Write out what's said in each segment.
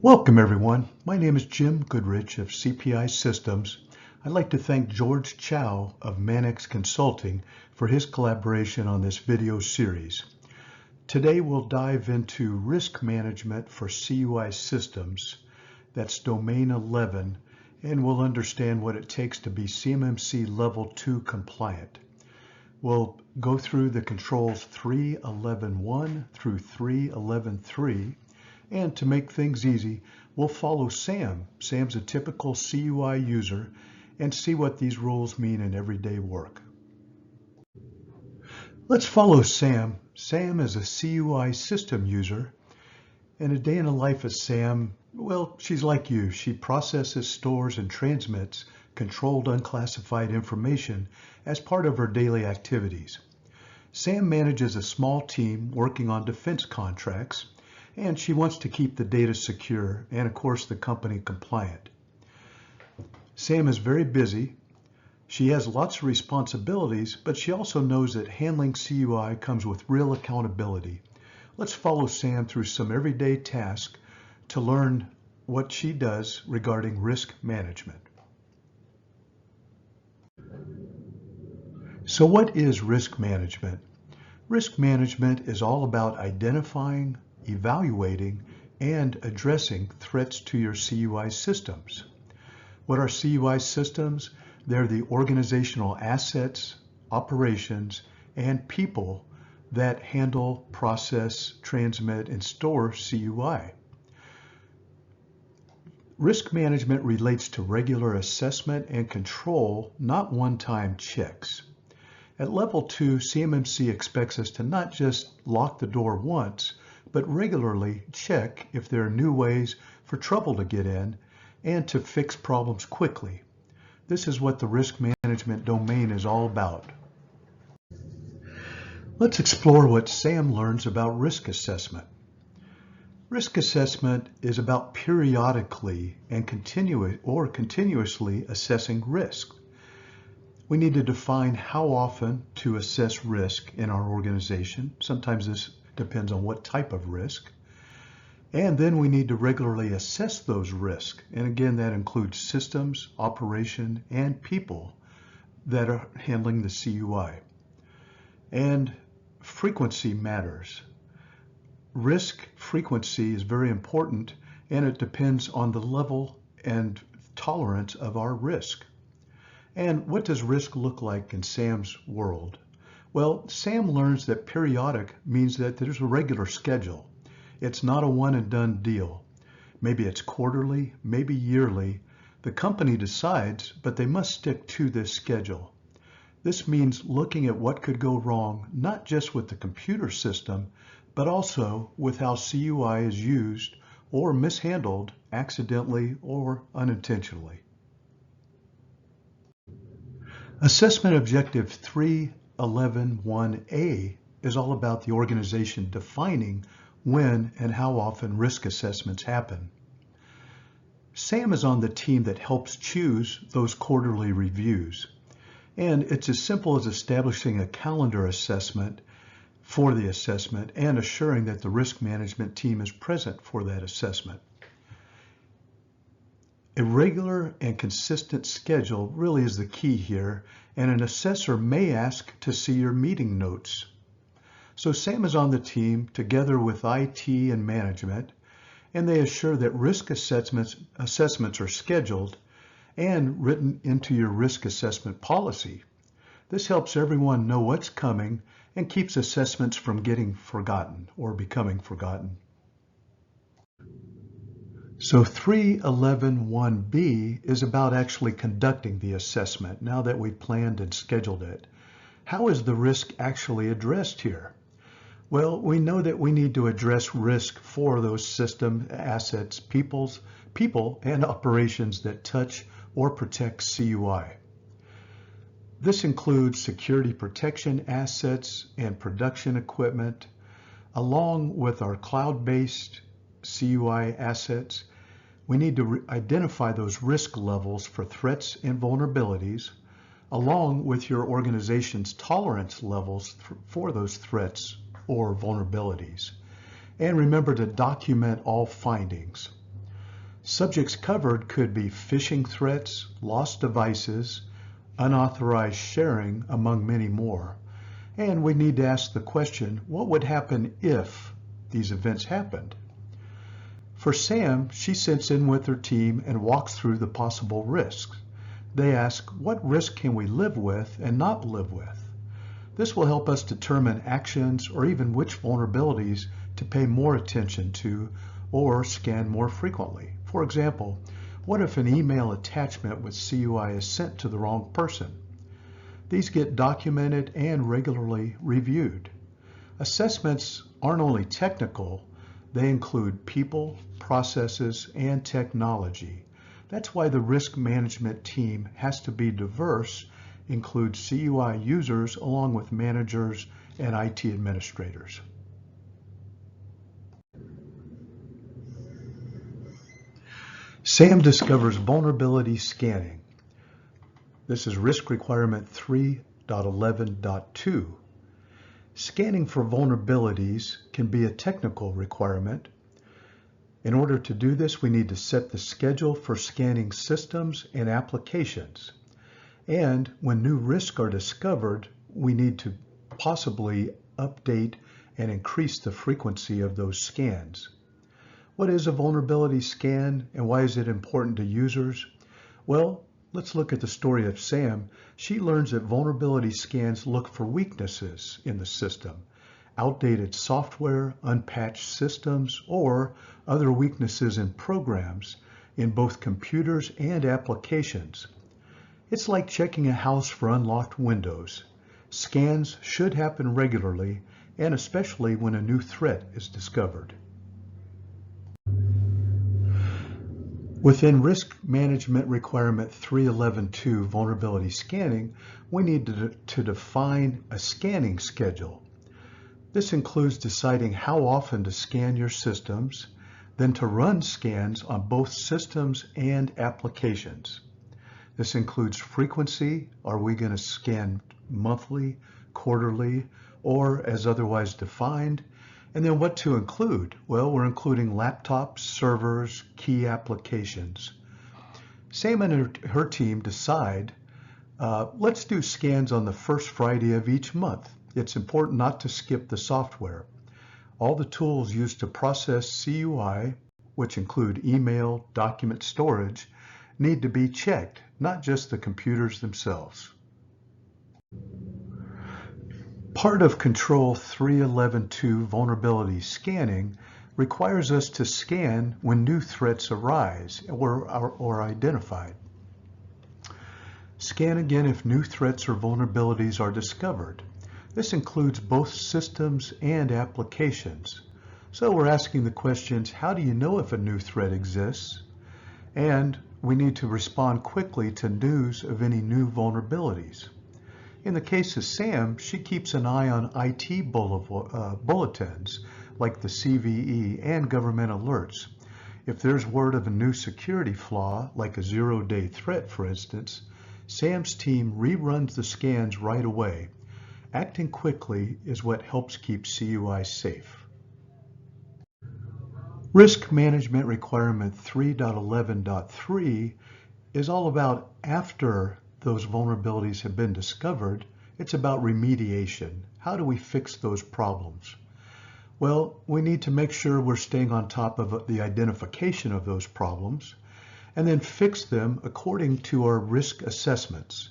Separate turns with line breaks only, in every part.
Welcome everyone. My name is Jim Goodrich of CPI Systems. I'd like to thank George Chow of Mannix Consulting for his collaboration on this video series. Today we'll dive into risk management for CUI systems. That's domain 11, and we'll understand what it takes to be CMMC level 2 compliant. We'll go through the controls 3.11.1 through 3.11.3. And to make things easy, we'll follow Sam. Sam's a typical CUI user and see what these rules mean in everyday work. Let's follow Sam. Sam is a CUI system user, and a day in the life of Sam, well, she's like you. She processes, stores, and transmits controlled unclassified information as part of her daily activities. Sam manages a small team working on defense contracts, and she wants to keep the data secure and, of course, the company compliant. Sam is very busy. She has lots of responsibilities, but she also knows that handling CUI comes with real accountability. Let's follow Sam through some everyday tasks to learn what she does regarding risk management. So what is risk management? Risk management is all about identifying, evaluating, and addressing threats to your CUI systems. What are CUI systems? They're the organizational assets, operations, and people that handle, process, transmit, and store CUI. Risk management relates to regular assessment and control, not one-time checks. At level 2, CMMC expects us to not just lock the door once, but regularly check if there are new ways for trouble to get in and to fix problems quickly. This is what the risk management domain is all about. Let's explore what Sam learns about risk assessment. Risk assessment is about periodically and continuously assessing risk. We need to define how often to assess risk in our organization. Sometimes this depends on what type of risk. And then we need to regularly assess those risks. And again, that includes systems, operation, and people that are handling the CUI. And frequency matters. Risk frequency is very important, and it depends on the level and tolerance of our risk. And what does risk look like in Sam's world? Well, Sam learns that periodic means that there's a regular schedule. It's not a one and done deal. Maybe it's quarterly, maybe yearly. The company decides, but they must stick to this schedule. This means looking at what could go wrong, not just with the computer system, but also with how CUI is used or mishandled accidentally or unintentionally. Assessment Objective 3.11.1a is all about the organization defining when and how often risk assessments happen. Sam is on the team that helps choose those quarterly reviews. And it's as simple as establishing a calendar assessment for the assessment and assuring that the risk management team is present for that assessment. A regular and consistent schedule really is the key here, and an assessor may ask to see your meeting notes. So Sam is on the team together with IT and management, and they assure that risk assessments are scheduled and written into your risk assessment policy. This helps everyone know what's coming and keeps assessments from getting forgotten or becoming forgotten. So 3.11.1b is about actually conducting the assessment now that we planned and scheduled it. How is the risk actually addressed here? Well, we know that we need to address risk for those system assets, people, and operations that touch or protect CUI. This includes security protection assets and production equipment, along with our cloud-based CUI assets. We need to identify those risk levels for threats and vulnerabilities, along with your organization's tolerance levels for those threats or vulnerabilities. And remember to document all findings. Subjects covered could be phishing threats, lost devices, unauthorized sharing, among many more. And we need to ask the question, what would happen if these events happened? For Sam, she sits in with her team and walks through the possible risks. They ask, what risk can we live with and not live with? This will help us determine actions or even which vulnerabilities to pay more attention to or scan more frequently. For example, what if an email attachment with CUI is sent to the wrong person? These get documented and regularly reviewed. Assessments aren't only technical, they include people, processes, and technology. That's why the risk management team has to be diverse, include CUI users along with managers and IT administrators. SAM discovers vulnerability scanning. This is risk requirement 3.11.2. Scanning for vulnerabilities can be a technical requirement. In order to do this, we need to set the schedule for scanning systems and applications. And when new risks are discovered, we need to possibly update and increase the frequency of those scans. What is a vulnerability scan and why is it important to users? Well, let's look at the story of Sam. She learns that vulnerability scans look for weaknesses in the system, outdated software, unpatched systems, or other weaknesses in programs in both computers and applications. It's like checking a house for unlocked windows. Scans should happen regularly, and especially when a new threat is discovered. Within Risk Management Requirement 3.11.2 vulnerability scanning, we need to define a scanning schedule. This includes deciding how often to scan your systems, then to run scans on both systems and applications. This includes frequency. Are we going to scan monthly, quarterly, or as otherwise defined? And then what to include? Well, we're including laptops, servers, key applications. Sam and her team decide, let's do scans on the first Friday of each month. It's important not to skip the software. All the tools used to process CUI, which include email, document storage, need to be checked, not just the computers themselves. Part of Control 3.11.2 vulnerability scanning requires us to scan when new threats arise or are identified. Scan again if new threats or vulnerabilities are discovered. This includes both systems and applications. So we're asking the questions, how do you know if a new threat exists? And we need to respond quickly to news of any new vulnerabilities. In the case of Sam, she keeps an eye on IT bulletins like the CVE and government alerts. If there's word of a new security flaw, like a zero-day threat for instance, Sam's team reruns the scans right away. Acting quickly is what helps keep CUI safe. Risk Management Requirement 3.11.3 is all about after those vulnerabilities have been discovered. It's about remediation. How do we fix those problems? Well, we need to make sure we're staying on top of the identification of those problems and then fix them according to our risk assessments.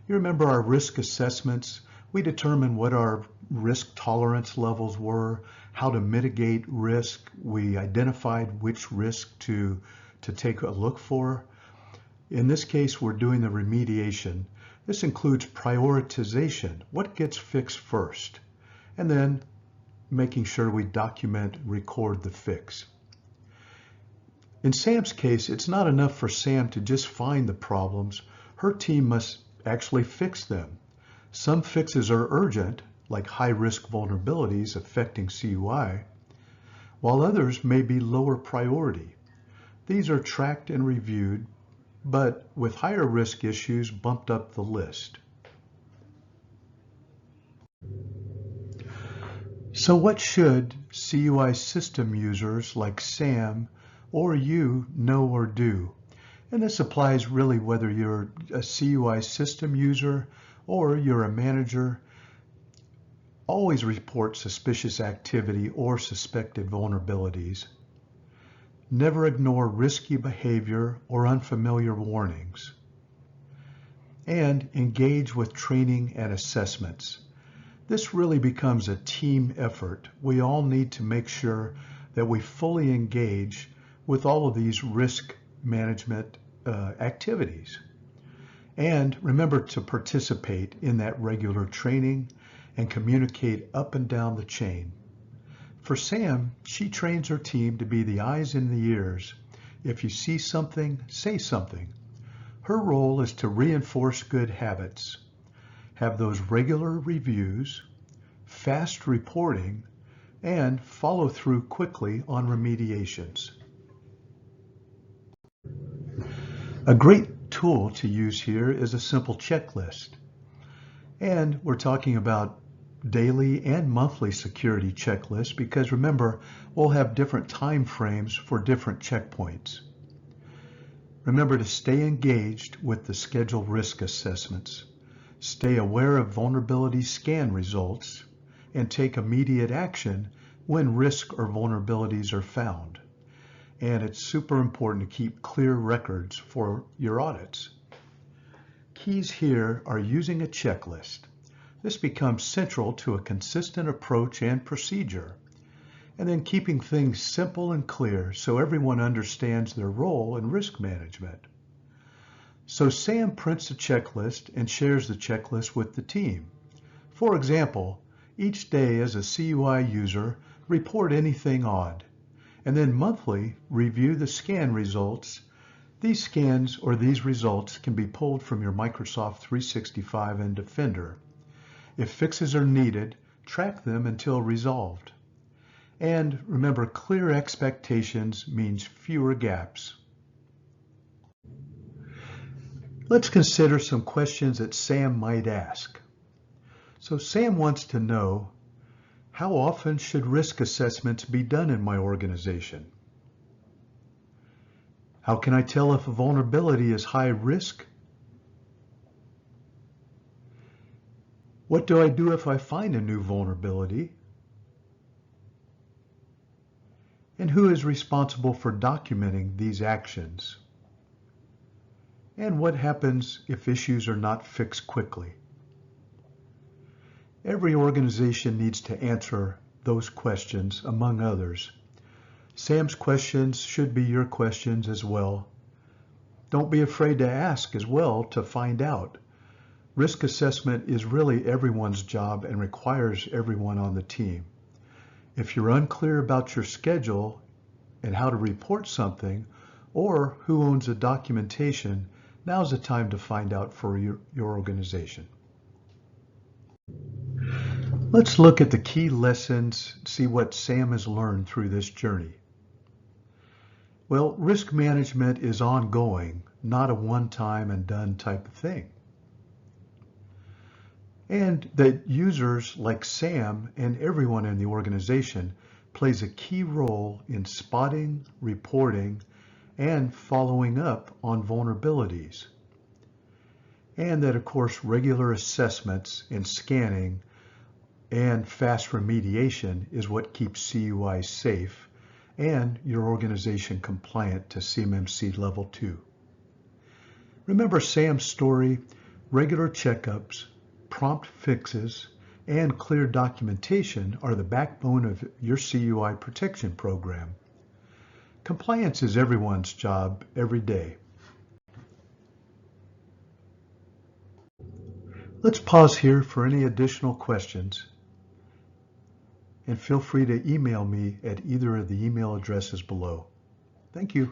You remember our risk assessments? We determined what our risk tolerance levels were, how to mitigate risk. We identified which risk to take a look for. In this case, we're doing the remediation. This includes prioritization. What gets fixed first? And then making sure we document, record the fix. In Sam's case, it's not enough for Sam to just find the problems. Her team must actually fix them. Some fixes are urgent, like high-risk vulnerabilities affecting CUI, while others may be lower priority. These are tracked and reviewed, but with higher risk issues bumped up the list. So what should CUI system users like Sam or you know or do. And this applies really whether you're a CUI system user or you're a manager. Always report suspicious activity or suspected vulnerabilities. Never ignore risky behavior or unfamiliar warnings. And engage with training and assessments. This really becomes a team effort. We all need to make sure that we fully engage with all of these risk management activities. And remember to participate in that regular training and communicate up and down the chain. For Sam, she trains her team to be the eyes and the ears. If you see something, say something. Her role is to reinforce good habits, have those regular reviews, fast reporting, and follow through quickly on remediations. A great tool to use here is a simple checklist. And we're talking about daily and monthly security checklists because remember, we'll have different time frames for different checkpoints. Remember to stay engaged with the scheduled risk assessments. Stay aware of vulnerability scan results and take immediate action when risk or vulnerabilities are found. And it's super important to keep clear records for your audits. Keys here are using a checklist. This becomes central to a consistent approach and procedure. And then keeping things simple and clear so everyone understands their role in risk management. So Sam prints a checklist and shares the checklist with the team. For example, each day as a CUI user, report anything odd. And then monthly, review the scan results. These scans or these results can be pulled from your Microsoft 365 and Defender. If fixes are needed, track them until resolved. And remember, clear expectations means fewer gaps. Let's consider some questions that Sam might ask. So Sam wants to know, how often should risk assessments be done in my organization? How can I tell if a vulnerability is high risk? What do I do if I find a new vulnerability? And who is responsible for documenting these actions? And what happens if issues are not fixed quickly? Every organization needs to answer those questions, among others. Sam's questions should be your questions as well. Don't be afraid to ask as well to find out. Risk assessment is really everyone's job and requires everyone on the team. If you're unclear about your schedule and how to report something, or who owns the documentation, now's the time to find out for your organization. Let's look at the key lessons, see what Sam has learned through this journey. Well, risk management is ongoing, not a one-time and done type of thing. And that users like Sam and everyone in the organization plays a key role in spotting, reporting, and following up on vulnerabilities. And that, of course, regular assessments and scanning and fast remediation is what keeps CUI safe and your organization compliant to CMMC Level 2. Remember Sam's story, regular checkups, prompt fixes, and clear documentation are the backbone of your CUI protection program. Compliance is everyone's job every day. Let's pause here for any additional questions, and feel free to email me at either of the email addresses below. Thank you.